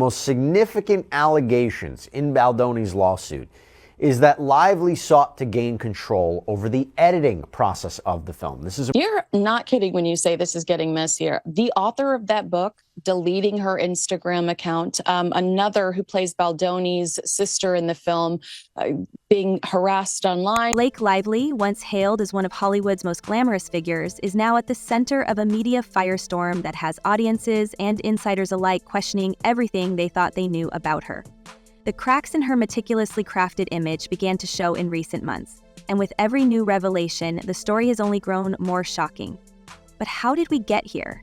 most significant allegations in Baldoni's lawsuit is that Lively sought to gain control over the editing process of the film. You're not kidding when you say this is getting messier. The author of that book deleting her Instagram account, another who plays Baldoni's sister in the film, being harassed online. Blake Lively, once hailed as one of Hollywood's most glamorous figures, is now at the center of a media firestorm that has audiences and insiders alike questioning everything they thought they knew about her. The cracks in her meticulously crafted image began to show in recent months, and with every new revelation, the story has only grown more shocking. But how did we get here?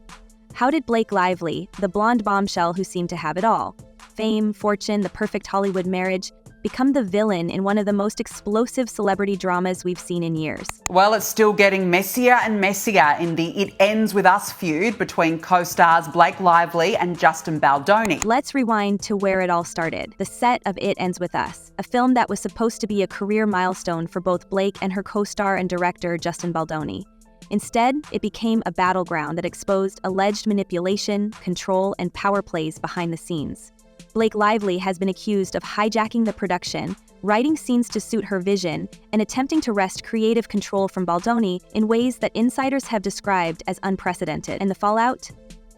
How did Blake Lively, the blonde bombshell who seemed to have it all, fame, fortune, the perfect Hollywood marriage, become the villain in one of the most explosive celebrity dramas we've seen in years? Well, it's still getting messier and messier in the It Ends With Us feud between co-stars Blake Lively and Justin Baldoni. Let's rewind to where it all started, the set of It Ends With Us, a film that was supposed to be a career milestone for both Blake and her co-star and director Justin Baldoni. Instead, it became a battleground that exposed alleged manipulation, control, and power plays behind the scenes. Blake Lively has been accused of hijacking the production, writing scenes to suit her vision, and attempting to wrest creative control from Baldoni in ways that insiders have described as unprecedented. And the fallout?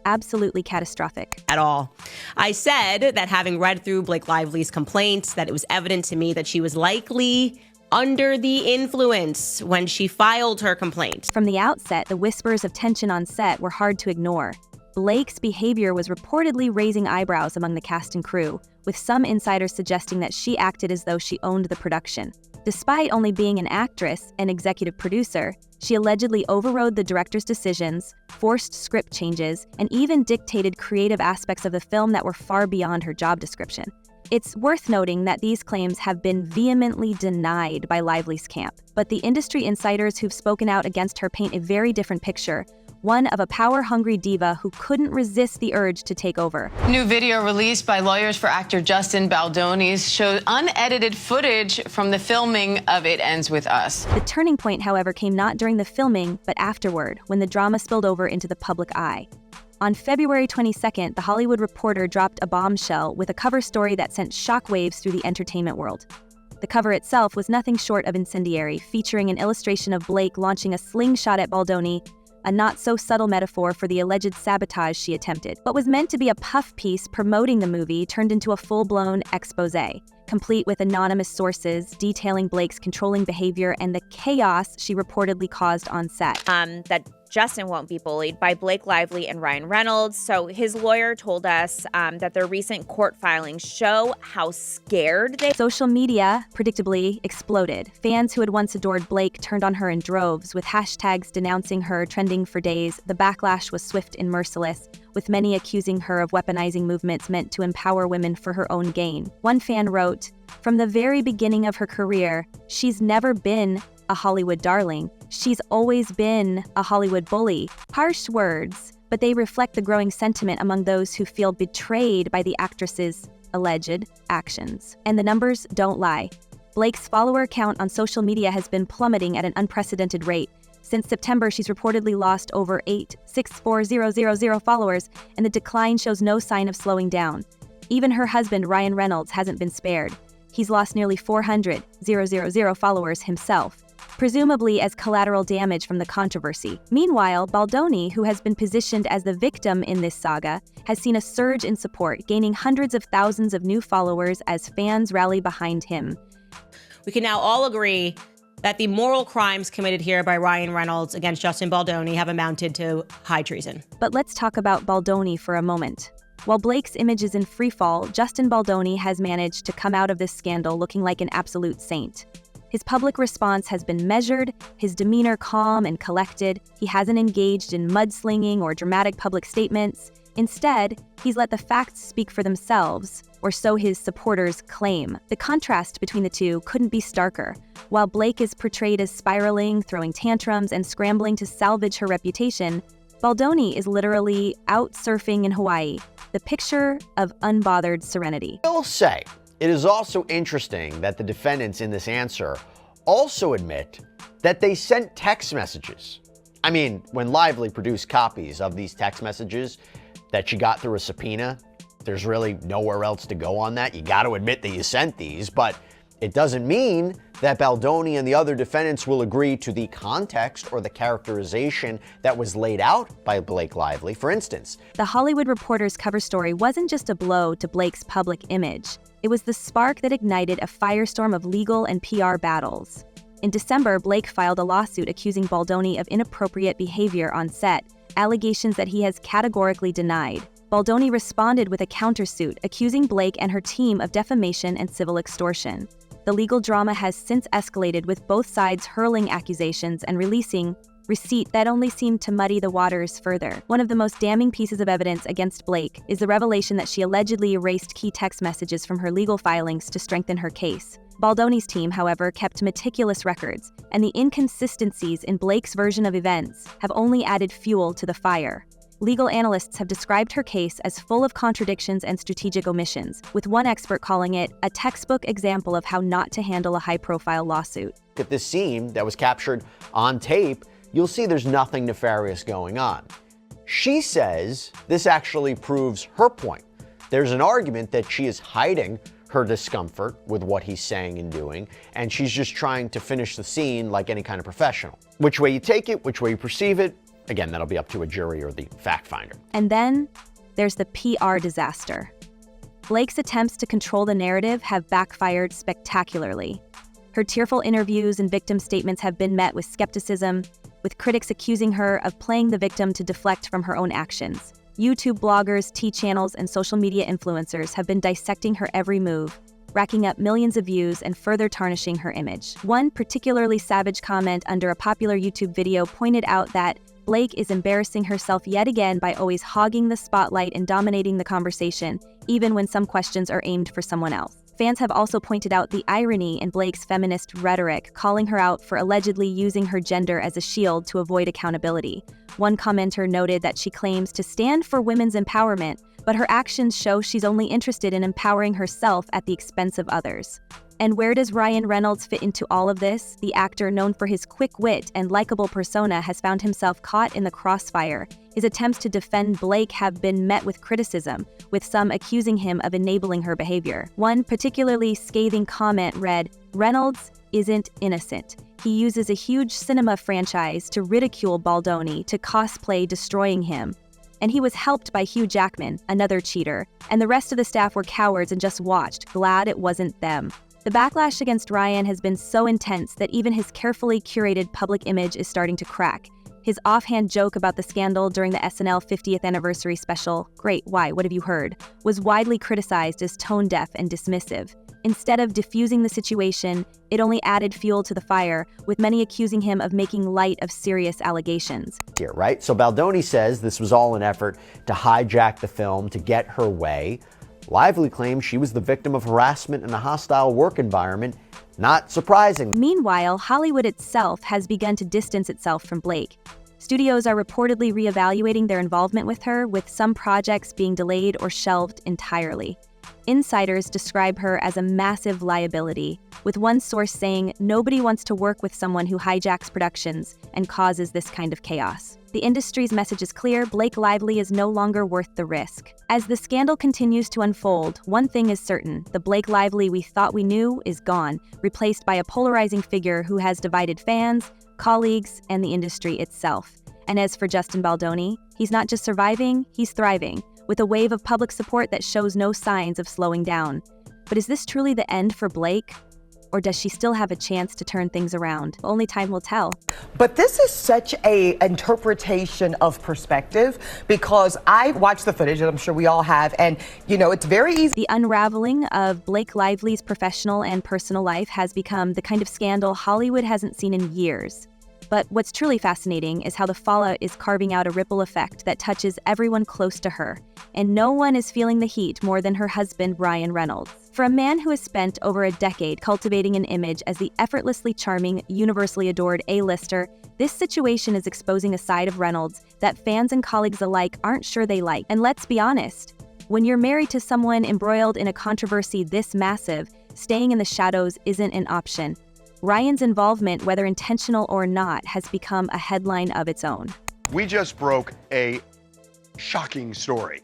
Absolutely catastrophic. At all. I said that having read through Blake Lively's complaints, that it was evident to me that she was likely under the influence when she filed her complaint. From the outset, the whispers of tension on set were hard to ignore. Blake's behavior was reportedly raising eyebrows among the cast and crew, with some insiders suggesting that she acted as though she owned the production. Despite only being an actress and executive producer, she allegedly overrode the director's decisions, forced script changes, and even dictated creative aspects of the film that were far beyond her job description. It's worth noting that these claims have been vehemently denied by Lively's camp, but the industry insiders who've spoken out against her paint a very different picture, one of a power-hungry diva who couldn't resist the urge to take over. New video released by lawyers for actor Justin Baldoni showed unedited footage from the filming of It Ends With Us. The turning point, however, came not during the filming, but afterward, when the drama spilled over into the public eye. On February 22nd, The Hollywood Reporter dropped a bombshell with a cover story that sent shockwaves through the entertainment world. The cover itself was nothing short of incendiary, featuring an illustration of Blake launching a slingshot at Baldoni, a not-so-subtle metaphor for the alleged sabotage she attempted. What was meant to be a puff piece promoting the movie turned into a full-blown exposé, complete with anonymous sources detailing Blake's controlling behavior and the chaos she reportedly caused on set. That Justin won't be bullied by Blake Lively and Ryan Reynolds. So his lawyer told us that their recent court filings show how scared they... Social media, predictably, exploded. Fans who had once adored Blake turned on her in droves, with hashtags denouncing her trending for days. The backlash was swift and merciless, with many accusing her of weaponizing movements meant to empower women for her own gain. One fan wrote, "From the very beginning of her career, she's never been a Hollywood darling. She's always been a Hollywood bully." Harsh words, but they reflect the growing sentiment among those who feel betrayed by the actress's alleged actions. And the numbers don't lie. Blake's follower count on social media has been plummeting at an unprecedented rate. Since September, she's reportedly lost over 864,000 followers, and the decline shows no sign of slowing down. Even her husband, Ryan Reynolds, hasn't been spared. He's lost nearly 400,000 followers himself, presumably as collateral damage from the controversy. Meanwhile, Baldoni, who has been positioned as the victim in this saga, has seen a surge in support, gaining hundreds of thousands of new followers as fans rally behind him. We can now all agree that the moral crimes committed here by Ryan Reynolds against Justin Baldoni have amounted to high treason. But let's talk about Baldoni for a moment. While Blake's image is in freefall, Justin Baldoni has managed to come out of this scandal looking like an absolute saint. His public response has been measured, his demeanor calm and collected. He hasn't engaged in mudslinging or dramatic public statements. Instead, he's let the facts speak for themselves, or so his supporters claim. The contrast between the two couldn't be starker. While Blake is portrayed as spiraling, throwing tantrums, and scrambling to salvage her reputation, Baldoni is literally out surfing in Hawaii, the picture of unbothered serenity. I will say, it is also interesting that the defendants in this answer also admit that they sent text messages. I mean, when Lively produced copies of these text messages that she got through a subpoena, there's really nowhere else to go on that. You got to admit that you sent these, but it doesn't mean that Baldoni and the other defendants will agree to the context or the characterization that was laid out by Blake Lively. For instance, The Hollywood Reporter's cover story wasn't just a blow to Blake's public image. It was the spark that ignited a firestorm of legal and PR battles. In December, Blake filed a lawsuit accusing Baldoni of inappropriate behavior on set, allegations that he has categorically denied. Baldoni responded with a countersuit accusing Blake and her team of defamation and civil extortion. The legal drama has since escalated, with both sides hurling accusations and releasing receipts that only seemed to muddy the waters further. One of the most damning pieces of evidence against Blake is the revelation that she allegedly erased key text messages from her legal filings to strengthen her case. Baldoni's team, however, kept meticulous records, and the inconsistencies in Blake's version of events have only added fuel to the fire. Legal analysts have described her case as full of contradictions and strategic omissions, with one expert calling it a textbook example of how not to handle a high-profile lawsuit. at this scene that was captured on tape, you'll see there's nothing nefarious going on. She says this actually proves her point. There's an argument that she is hiding her discomfort with what he's saying and doing, and she's just trying to finish the scene like any kind of professional. Which way you take it, which way you perceive it, again, that'll be up to a jury or the fact finder. And then there's the PR disaster. Blake's attempts to control the narrative have backfired spectacularly. Her tearful interviews and victim statements have been met with skepticism, with critics accusing her of playing the victim to deflect from her own actions. YouTube bloggers, T-channels, and social media influencers have been dissecting her every move, racking up millions of views and further tarnishing her image. One particularly savage comment under a popular YouTube video pointed out that Blake is embarrassing herself yet again by always hogging the spotlight and dominating the conversation, even when some questions are aimed for someone else. Fans have also pointed out the irony in Blake's feminist rhetoric, calling her out for allegedly using her gender as a shield to avoid accountability. One commenter noted that she claims to stand for women's empowerment, but her actions show she's only interested in empowering herself at the expense of others. And where does Ryan Reynolds fit into all of this? The actor, known for his quick wit and likable persona, has found himself caught in the crossfire. His attempts to defend Blake have been met with criticism, with some accusing him of enabling her behavior. One particularly scathing comment read, "Reynolds isn't innocent. He uses a huge cinema franchise to ridicule Baldoni, to cosplay destroying him. And he was helped by Hugh Jackman, another cheater, and the rest of the staff were cowards and just watched, glad it wasn't them." The backlash against Ryan has been so intense that even his carefully curated public image is starting to crack. His offhand joke about the scandal during the SNL 50th anniversary special, "Great, why, what have you heard?" was widely criticized as tone-deaf and dismissive. Instead of diffusing the situation, it only added fuel to the fire, with many accusing him of making light of serious allegations. Here, right? So Baldoni says this was all an effort to hijack the film to get her way. Lively claims she was the victim of harassment in a hostile work environment. Not surprising. Meanwhile, Hollywood itself has begun to distance itself from Blake. Studios are reportedly reevaluating their involvement with her, with some projects being delayed or shelved entirely. Insiders describe her as a massive liability, with one source saying nobody wants to work with someone who hijacks productions and causes this kind of chaos. The industry's message is clear: Blake Lively is no longer worth the risk. As the scandal continues to unfold, one thing is certain: the Blake Lively we thought we knew is gone, replaced by a polarizing figure who has divided fans, colleagues, and the industry itself. And as for Justin Baldoni, he's not just surviving, he's thriving, with a wave of public support that shows no signs of slowing down. But is this truly the end for Blake? Or does she still have a chance to turn things around? Only time will tell. But this is such a interpretation of perspective, because I watched the footage, and I'm sure we all have, and it's very easy. The unraveling of Blake Lively's professional and personal life has become the kind of scandal Hollywood hasn't seen in years. But what's truly fascinating is how the fallout is carving out a ripple effect that touches everyone close to her, and no one is feeling the heat more than her husband, Ryan Reynolds. For a man who has spent over a decade cultivating an image as the effortlessly charming, universally adored A-lister, this situation is exposing a side of Reynolds that fans and colleagues alike aren't sure they like. And let's be honest, when you're married to someone embroiled in a controversy this massive, staying in the shadows isn't an option. Ryan's involvement, whether intentional or not, has become a headline of its own. We just broke a shocking story.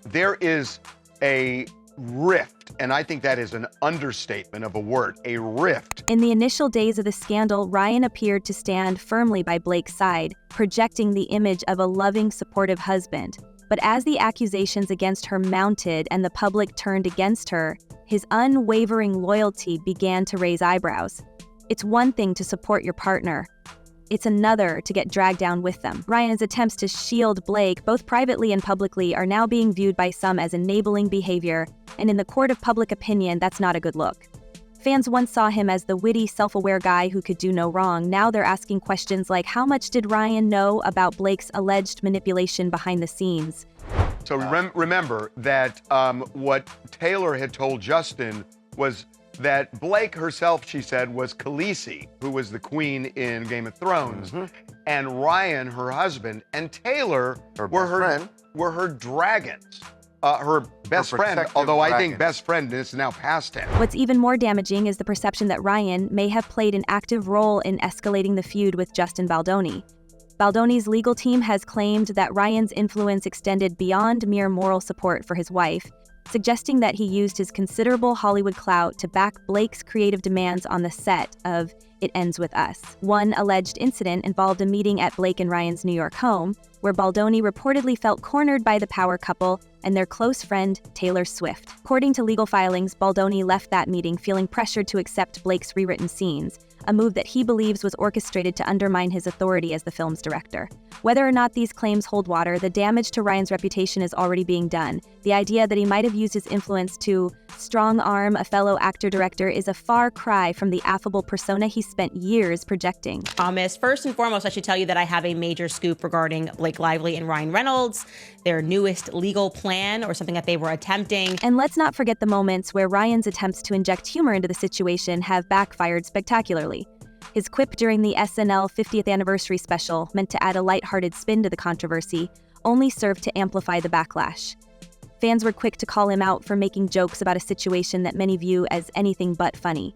There is a rift, and I think that is an understatement of a word, a rift. In the initial days of the scandal, Ryan appeared to stand firmly by Blake's side, projecting the image of a loving, supportive husband. But as the accusations against her mounted and the public turned against her, his unwavering loyalty began to raise eyebrows. It's one thing to support your partner. It's another to get dragged down with them. Ryan's attempts to shield Blake, both privately and publicly, are now being viewed by some as enabling behavior, and in the court of public opinion, that's not a good look. Fans once saw him as the witty, self-aware guy who could do no wrong. Now they're asking questions like, how much did Ryan know about Blake's alleged manipulation behind the scenes? So remember that what Taylor had told Justin was that Blake herself, she said, was Khaleesi, who was the queen in Game of Thrones, and Ryan, her husband, and Taylor were her dragons. Her best friend, although I think best friend is now past tense. What's even more damaging is the perception that Ryan may have played an active role in escalating the feud with Justin Baldoni. Baldoni's legal team has claimed that Ryan's influence extended beyond mere moral support for his wife, suggesting that he used his considerable Hollywood clout to back Blake's creative demands on the set of It Ends With Us. One alleged incident involved a meeting at Blake and Ryan's New York home, where Baldoni reportedly felt cornered by the power couple and their close friend, Taylor Swift. According to legal filings, Baldoni left that meeting feeling pressured to accept Blake's rewritten scenes, a move that he believes was orchestrated to undermine his authority as the film's director. Whether or not these claims hold water, the damage to Ryan's reputation is already being done. The idea that he might have used his influence to strong-arm a fellow actor-director is a far cry from the affable persona he spent years projecting. Thomas, first and foremost, I should tell you that I have a major scoop regarding Blake Lively and Ryan Reynolds, their newest legal plan, or something that they were attempting. And let's not forget the moments where Ryan's attempts to inject humor into the situation have backfired spectacularly. His quip during the SNL 50th anniversary special, meant to add a lighthearted spin to the controversy, only served to amplify the backlash. Fans were quick to call him out for making jokes about a situation that many view as anything but funny.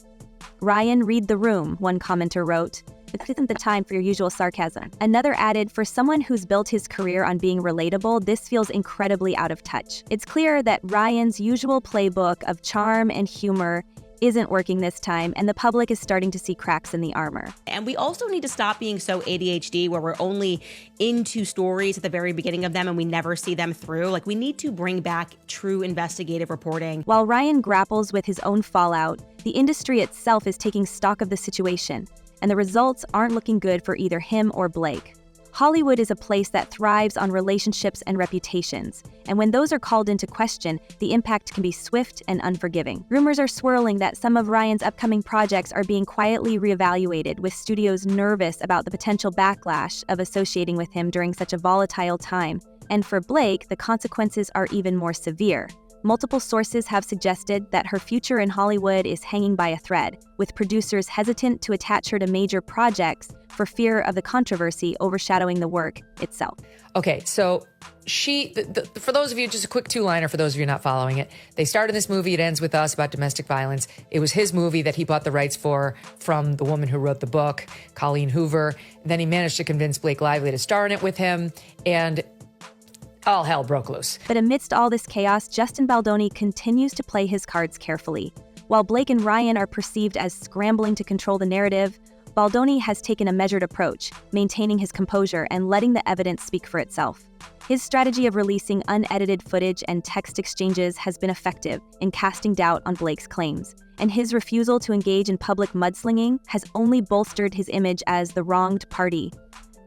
"Ryan, read the room," one commenter wrote. "This isn't the time for your usual sarcasm." Another added, "For someone who's built his career on being relatable, this feels incredibly out of touch." It's clear that Ryan's usual playbook of charm and humor isn't working this time, and the public is starting to see cracks in the armor. And we also need to stop being so ADHD where we're only into stories at the very beginning of them and we never see them through. Like, we need to bring back true investigative reporting. While Ryan grapples with his own fallout, the industry itself is taking stock of the situation, and the results aren't looking good for either him or Blake. Hollywood is a place that thrives on relationships and reputations, and when those are called into question, the impact can be swift and unforgiving. Rumors are swirling that some of Ryan's upcoming projects are being quietly reevaluated, with studios nervous about the potential backlash of associating with him during such a volatile time. And for Blake, the consequences are even more severe. Multiple sources have suggested that her future in Hollywood is hanging by a thread, with producers hesitant to attach her to major projects for fear of the controversy overshadowing the work itself. Okay, so for those of you, just a quick two-liner for those of you not following it. They started this movie, It Ends With Us, about domestic violence. It was his movie that he bought the rights for from the woman who wrote the book, Colleen Hoover. Then he managed to convince Blake Lively to star in it with him, and all hell broke loose. But amidst all this chaos, Justin Baldoni continues to play his cards carefully. While Blake and Ryan are perceived as scrambling to control the narrative, Baldoni has taken a measured approach, maintaining his composure and letting the evidence speak for itself. His strategy of releasing unedited footage and text exchanges has been effective in casting doubt on Blake's claims, and his refusal to engage in public mudslinging has only bolstered his image as the wronged party.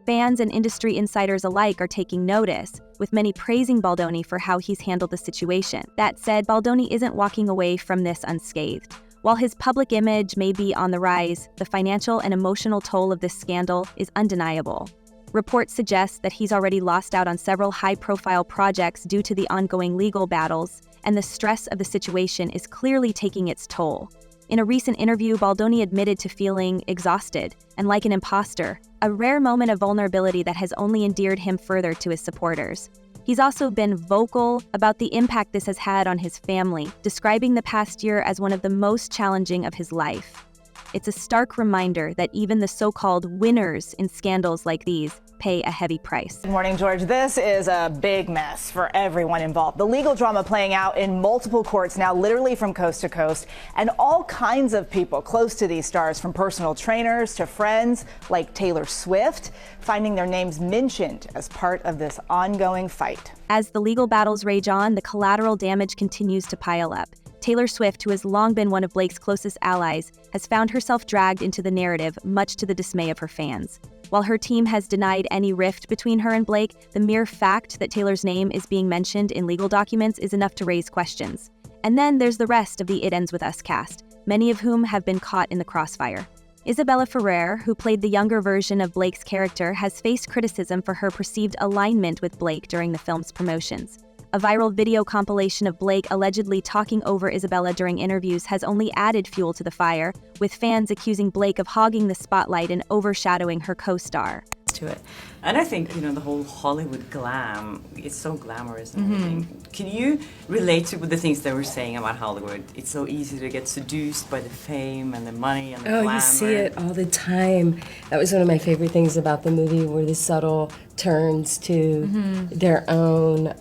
Fans and industry insiders alike are taking notice, with many praising Baldoni for how he's handled the situation. That said, Baldoni isn't walking away from this unscathed. While his public image may be on the rise, the financial and emotional toll of this scandal is undeniable. Reports suggest that he's already lost out on several high-profile projects due to the ongoing legal battles, and the stress of the situation is clearly taking its toll. In a recent interview, Baldoni admitted to feeling exhausted and like an imposter, a rare moment of vulnerability that has only endeared him further to his supporters. He's also been vocal about the impact this has had on his family, describing the past year as one of the most challenging of his life. It's a stark reminder that even the so-called winners in scandals like these pay a heavy price. Good morning, George. This is a big mess for everyone involved. The legal drama playing out in multiple courts now, literally from coast to coast, and all kinds of people close to these stars, from personal trainers to friends like Taylor Swift, finding their names mentioned as part of this ongoing fight. As the legal battles rage on, the collateral damage continues to pile up. Taylor Swift, who has long been one of Blake's closest allies, has found herself dragged into the narrative, much to the dismay of her fans. While her team has denied any rift between her and Blake, the mere fact that Taylor's name is being mentioned in legal documents is enough to raise questions. And then there's the rest of the It Ends With Us cast, many of whom have been caught in the crossfire. Isabella Ferrer, who played the younger version of Blake's character, has faced criticism for her perceived alignment with Blake during the film's promotions. A viral video compilation of Blake allegedly talking over Isabella during interviews has only added fuel to the fire, with fans accusing Blake of hogging the spotlight and overshadowing her co-star. To it. And I think, the whole Hollywood glam, it's so glamorous and everything. Can you relate to the things they were saying about Hollywood? It's so easy to get seduced by the fame and the money and the glamour. You see it all the time. That was one of my favorite things about the movie, were the subtle turns to their own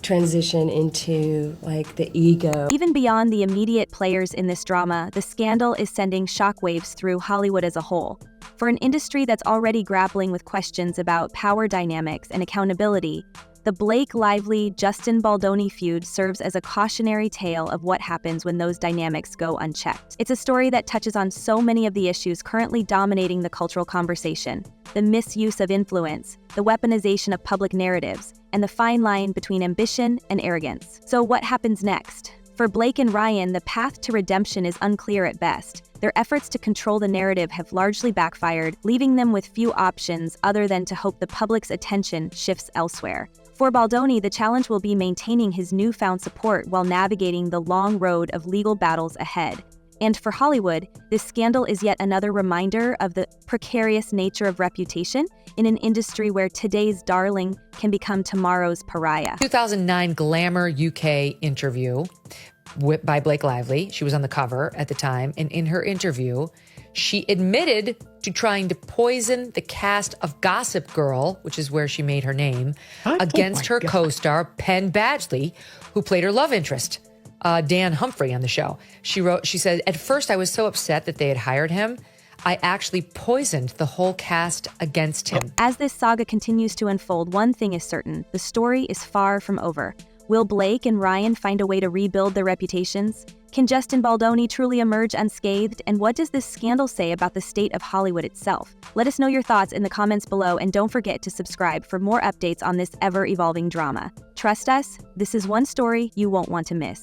transition into like the ego. Even beyond the immediate players in this drama, the scandal is sending shockwaves through Hollywood as a whole. For an industry that's already grappling with questions about power dynamics and accountability, the Blake Lively-Justin Baldoni feud serves as a cautionary tale of what happens when those dynamics go unchecked. It's a story that touches on so many of the issues currently dominating the cultural conversation: the misuse of influence, the weaponization of public narratives, and the fine line between ambition and arrogance. So what happens next? For Blake and Ryan, the path to redemption is unclear at best. Their efforts to control the narrative have largely backfired, leaving them with few options other than to hope the public's attention shifts elsewhere. For Baldoni, the challenge will be maintaining his newfound support while navigating the long road of legal battles ahead. And for Hollywood, this scandal is yet another reminder of the precarious nature of reputation in an industry where today's darling can become tomorrow's pariah. 2009 Glamour UK interview by Blake Lively. She was on the cover at the time, and in her interview, she admitted to trying to poison the cast of Gossip Girl, which is where she made her name, against her co-star Penn Badgley, who played her love interest, Dan Humphrey, on the show. She said, "At first I was so upset that they had hired him, I actually poisoned the whole cast against him." As this saga continues to unfold, one thing is certain: the story is far from over. Will Blake and Ryan find a way to rebuild their reputations? Can Justin Baldoni truly emerge unscathed? And what does this scandal say about the state of Hollywood itself? Let us know your thoughts in the comments below, and don't forget to subscribe for more updates on this ever-evolving drama. Trust us, this is one story you won't want to miss.